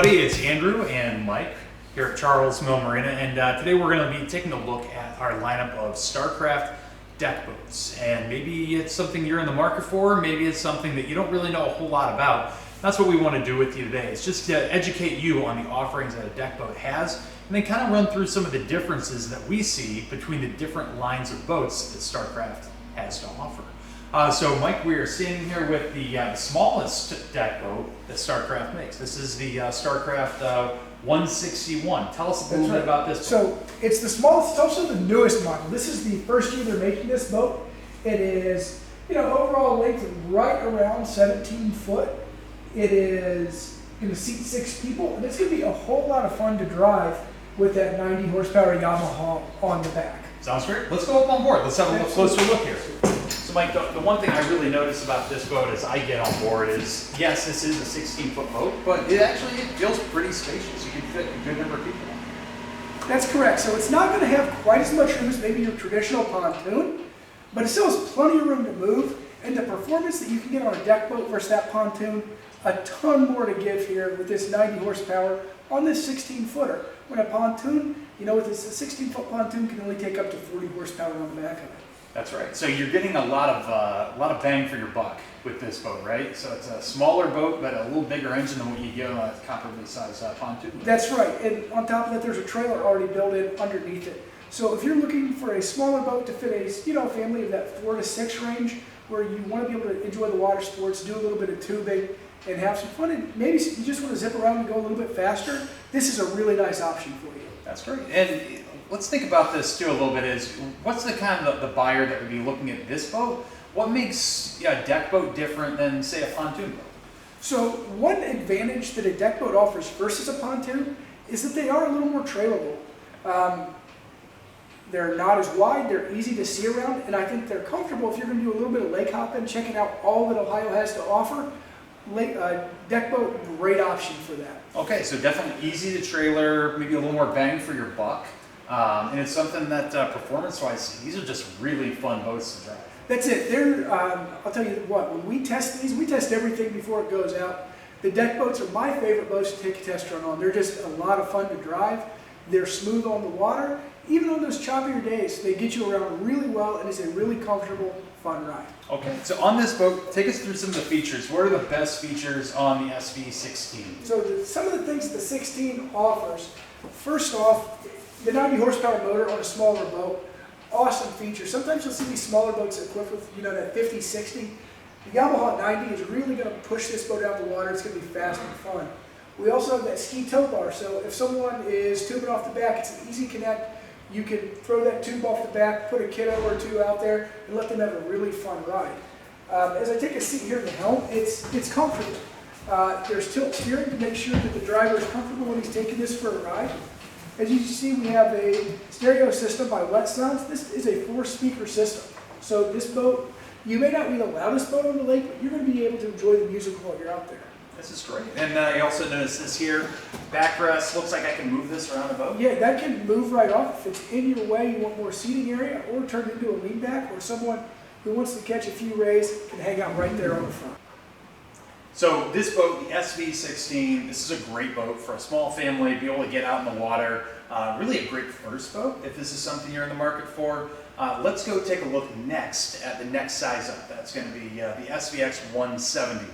everybody, it's Andrew and Mike here at Charles Mill Marina, and today we're going to be taking a look at our lineup of Starcraft deck boats. And maybe it's something you're in the market for, maybe it's something that you don't really know a whole lot about. That's what we want to do with you today. It's just to educate you on the offerings that a deck boat has, and then kind of run through some of the differences that we see between the different lines of boats that Starcraft has to offer. So Mike, we are standing here with the smallest deck boat that Starcraft makes. This is the Starcraft 161. Tell us a little bit about this boat. So it's the smallest, it's also the newest model. This is the first year they're making this boat. It is, overall length of right around 17 foot. It is going to seat 6 people, and it's going to be a whole lot of fun to drive with that 90 horsepower Yamaha on the back. Sounds great. Let's go up on board. Let's have a closer look here. So Mike, the one thing I really notice about this boat as I get on board is, yes, this is a 16-foot boat, but it feels pretty spacious. You can fit a good number of people on it. That's correct. So it's not going to have quite as much room as maybe your traditional pontoon, but it still has plenty of room to move, and the performance that you can get on a deck boat versus that pontoon, a ton more to give here with this 90 horsepower on this 16-footer. When a pontoon, with this 16-foot pontoon can only take up to 40 horsepower on the back of it. That's right. So you're getting a lot of bang for your buck with this boat, right? So it's a smaller boat, but a little bigger engine than what you get on a comparably sized pontoon boat. That's right. And on top of that, there's a trailer already built in underneath it. So if you're looking for a smaller boat to fit a family of that 4 to 6 range, where you want to be able to enjoy the water sports, do a little bit of tubing, and have some fun, and maybe you just want to zip around and go a little bit faster, this is a really nice option for you. That's great. And let's think about this too a little bit. Is what's the kind of the buyer that would be looking at this boat? What makes a deck boat different than, say, a pontoon boat? So one advantage that a deck boat offers versus a pontoon is that they are a little more trailable. They're not as wide, they're easy to see around, and I think they're comfortable if you're going to do a little bit of lake hopping, checking out all that Ohio has to offer. Deck boat, great option for that. Okay, so definitely easy to trailer, maybe a little more bang for your buck. And it's something that performance-wise, these are just really fun boats to drive. That's it. I'll tell you what, when we test these, we test everything before it goes out. The deck boats are my favorite boats to take a test run on. They're just a lot of fun to drive. They're smooth on the water. Even on those choppier days, they get you around really well, and it's a really comfortable, fun ride. Okay, so on this boat, take us through some of the features. What are the best features on the SV16? So some of the things that the 16 offers, first off, the 90 horsepower motor on a smaller boat, awesome feature. Sometimes you'll see these smaller boats equipped with, that 50, 60. The Yamaha 90 is really going to push this boat out the water. It's going to be fast and fun. We also have that ski tow bar, so if someone is tubing off the back, it's an easy connect. You can throw that tube off the back, put a kiddo or two out there, and let them have a really fun ride. As I take a seat here in the helm, it's comfortable. There's tilt steering to make sure that the driver is comfortable when he's taking this for a ride. As you can see, we have a stereo system by Wet Sounds. This is a 4-speaker system. So this boat, you may not be the loudest boat on the lake, but you're going to be able to enjoy the music while you're out there. This is great. And you also notice this here, backrest, looks like I can move this around the boat. Yeah, that can move right off. If it's in your way, you want more seating area, or turn it into a lean back, or someone who wants to catch a few rays can hang out right there on the front. So this boat, the SV16, this is a great boat for a small family, be able to get out in the water. Really a great first boat if this is something you're in the market for. Let's go take a look next at the next size up. That's going to be the SVX 171.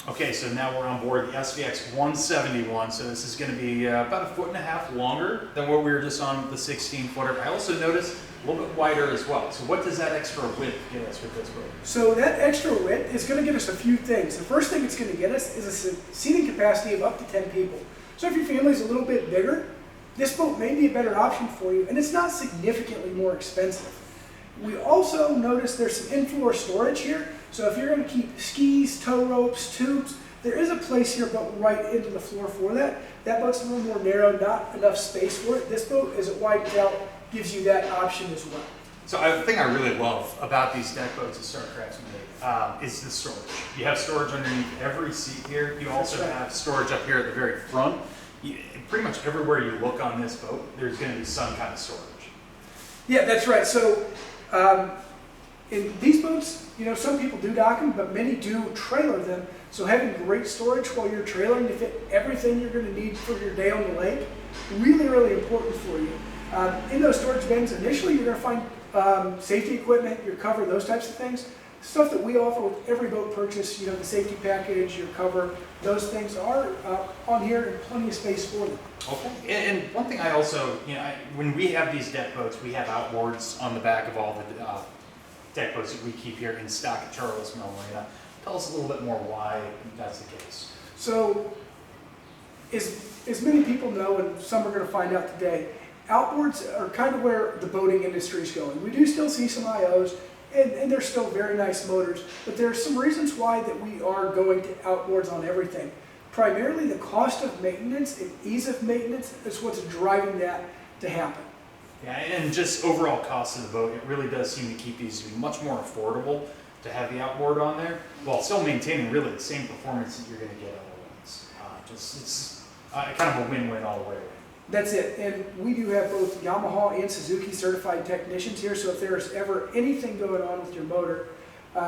Okay, so now we're on board the SVX 171, so this is going to be about 1.5 feet longer than what we were just on with the 16-footer. I also noticed a little bit wider as well. So what does that extra width get us with this boat? So that extra width is going to get us a few things. The first thing it's going to get us is a seating capacity of up to 10 people. So if your family's a little bit bigger, this boat may be a better option for you, and it's not significantly more expensive. We also notice there's some in-floor storage here. So if you're going to keep skis, tow ropes, tubes, there is a place here built right into the floor for that. That boat's a little more narrow, not enough space for it. This boat, as it widens out, gives you that option as well. So the thing I really love about these deck boats that Starcraft's made is the storage. You have storage underneath every seat here. You also have storage up here at the very front. Pretty much everywhere you look on this boat, there's going to be some kind of storage. Yeah, that's right. So And these boats, you know, some people do dock them, but many do trailer them. So having great storage while you're trailering to fit everything you're going to need for your day on the lake, really, really important for you. In those storage bins, initially you're going to find safety equipment, your cover, those types of things. Stuff that we offer with every boat purchase, you know, the safety package, your cover, those things are on here and plenty of space for them. Okay. And one thing I also, you know, when we have these deck boats, we have outboards on the back of all the deck boats that we keep here in stock at Charles Mill Marina. Tell us a little bit more why that's the case. So, as many people know, and some are going to find out today, outboards are kind of where the boating industry is going. We do still see some IOs, and they're still very nice motors, but there are some reasons why that we are going to outboards on everything. Primarily the cost of maintenance and ease of maintenance is what's driving that to happen. Yeah, and just overall cost of the boat, it really does seem to keep these to be much more affordable to have the outboard on there, while still maintaining really the same performance that you're going to get otherwise. It's kind of a win-win all the way around. That's it, and we do have both Yamaha and Suzuki certified technicians here, so if there's ever anything going on with your motor,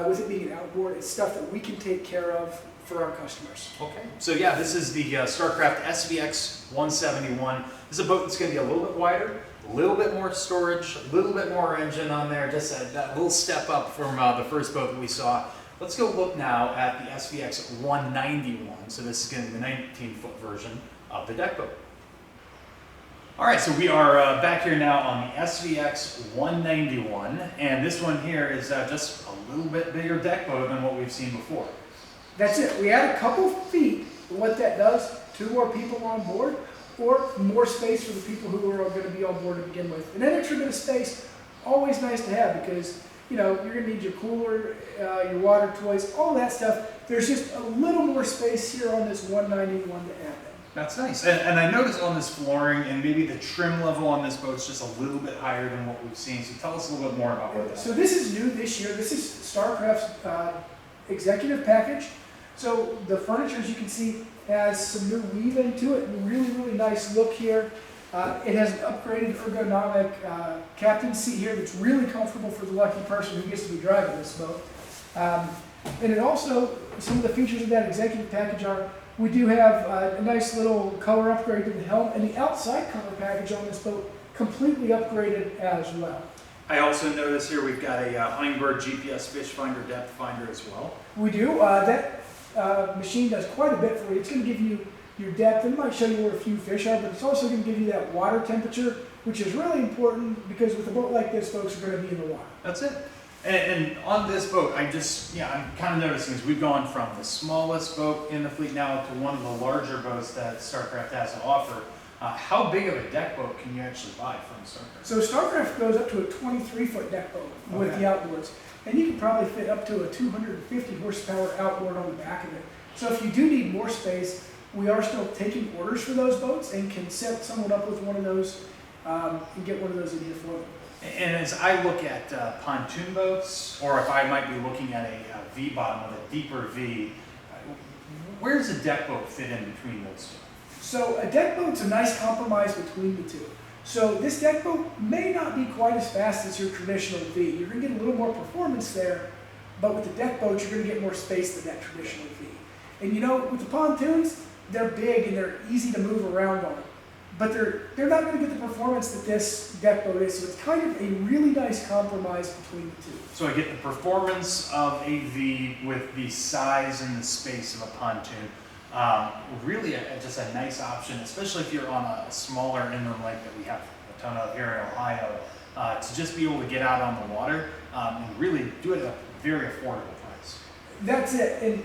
with it being an outboard, it's stuff that we can take care of for our customers. Okay, so yeah, this is the Starcraft SVX 171. This is a boat that's going to be a little bit wider, a little bit more storage, a little bit more engine on there, just that little step up from the first boat that we saw. Let's go look now at the SVX 191. So this is going to be the 19-foot version of the deck boat. All right, so we are back here now on the SVX 191, and this one here is just a little bit bigger deck boat than what we've seen before. That's it. We add a couple feet. What that does, 2 more people on board, or more space for the people who are going to be on board to begin with. And that extra bit of space, always nice to have because, you know, you're going to need your cooler, your water toys, all that stuff. There's just a little more space here on this 191 to add that. That's nice. And I noticed on this flooring and maybe the trim level on this boat's just a little bit higher than what we've seen. So tell us a little bit more about what that is. So this is new this year. This is Starcraft's executive package. So the furniture, as you can see, has some new weave into it. Really, really nice look here. It has an upgraded ergonomic captain's seat here that's really comfortable for the lucky person who gets to be driving this boat. And it also, some of the features of that executive package are, we do have a nice little color upgrade to the helm, and the outside color package on this boat completely upgraded as well. I also notice here we've got a Hummingbird GPS fish finder, depth finder as well. We do. That machine does quite a bit for you. It's going to give you your depth, and it might show you where a few fish are, but it's also going to give you that water temperature, which is really important because with a boat like this, folks are going to be in the water. That's it. And on this boat, I'm kind of noticing as we've gone from the smallest boat in the fleet now to one of the larger boats that Starcraft has to offer. How big of a deck boat can you actually buy from Starcraft? So Starcraft goes up to a 23-foot deck boat with the outboards, and you can probably fit up to a 250 horsepower outboard on the back of it. So if you do need more space, we are still taking orders for those boats and can set someone up with one of those and get one of those in here for them. And as I look at pontoon boats, or if I might be looking at a V-bottom with a deeper V, where does a deck boat fit in between those two? So a deck boat's a nice compromise between the two. So this deck boat may not be quite as fast as your traditional V. You're going to get a little more performance there, but with the deck boat, you're going to get more space than that traditional V. And you know, with the pontoons, they're big and they're easy to move around on. But they're not going to get the performance that this deck boat is, so it's kind of a really nice compromise between the two. So I get the performance of a V with the size and the space of a pontoon. Really just a nice option, especially if you're on a smaller inland lake that we have a ton of here in Ohio, to just be able to get out on the water and really do it at a very affordable price. That's it. And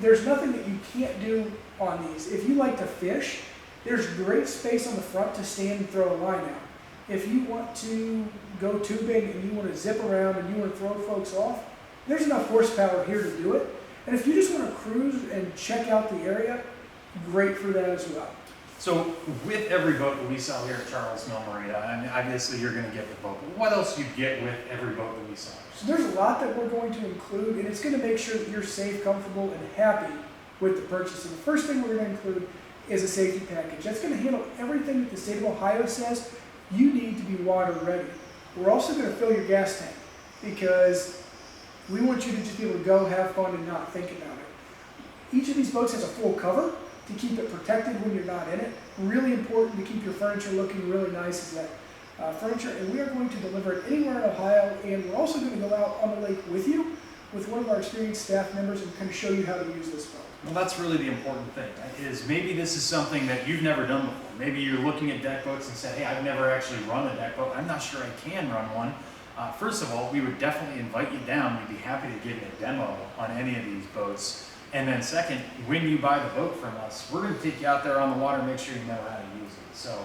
there's nothing that you can't do on these. If you like to fish, there's great space on the front to stand and throw a line out. If you want to go tubing and you want to zip around and you want to throw folks off, there's enough horsepower here to do it. And if you just want to cruise and check out the area, great for that as well. So with every boat that we sell here at Charles Mill Marina, and obviously you're going to get the boat, but what else do you get with every boat that we sell? So there's a lot that we're going to include, and it's going to make sure that you're safe, comfortable, and happy with the purchase. And the first thing we're going to include is a safety package. That's going to handle everything that the state of Ohio says you need to be water ready. We're also going to fill your gas tank. because we want you to just be able to go have fun and not think about it. Each of these boats has a full cover to keep it protected when you're not in it. Really important to keep your furniture looking really nice is that furniture, and we are going to deliver it anywhere in Ohio, and we're also going to go out on the lake with you, with one of our experienced staff members, and kind of show you how to use this boat. Well, that's really the important thing, is maybe this is something that you've never done before. Maybe you're looking at deck boats and said, hey, I've never actually run a deck boat. I'm not sure I can run one. First of all, we would definitely invite you down. We'd be happy to give you a demo on any of these boats. And then second, when you buy the boat from us, we're going to take you out there on the water and make sure you know how to use it. So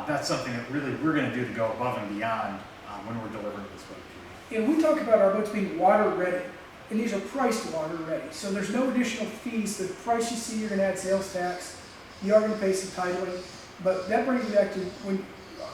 that's something that really we're going to do to go above and beyond when we're delivering this boat to you. And we talk about our boats being water ready, and these are priced water ready. So there's no additional fees. The price you see, you're going to add sales tax. You are going to pay some titling. But that brings me back to when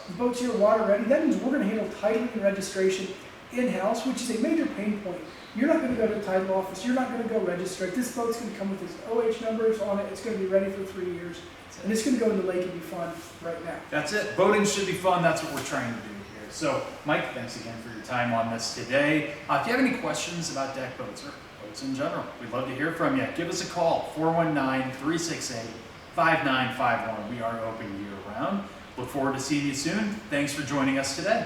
the boats here are water ready, that means we're going to handle titling and registration in-house, which is a major pain point. You're not going to go to the title office. You're not going to go register it. This boat's going to come with its OH numbers on it. It's going to be ready for 3 years. And it's going to go in the lake and be fun right now. That's it. Boating should be fun. That's what we're trying to do here. So, Mike, thanks again for your time on this today. If you have any questions about deck boats or boats in general, we'd love to hear from you. Give us a call, 419-368-5951. We are open year-round. Look forward to seeing you soon. Thanks for joining us today.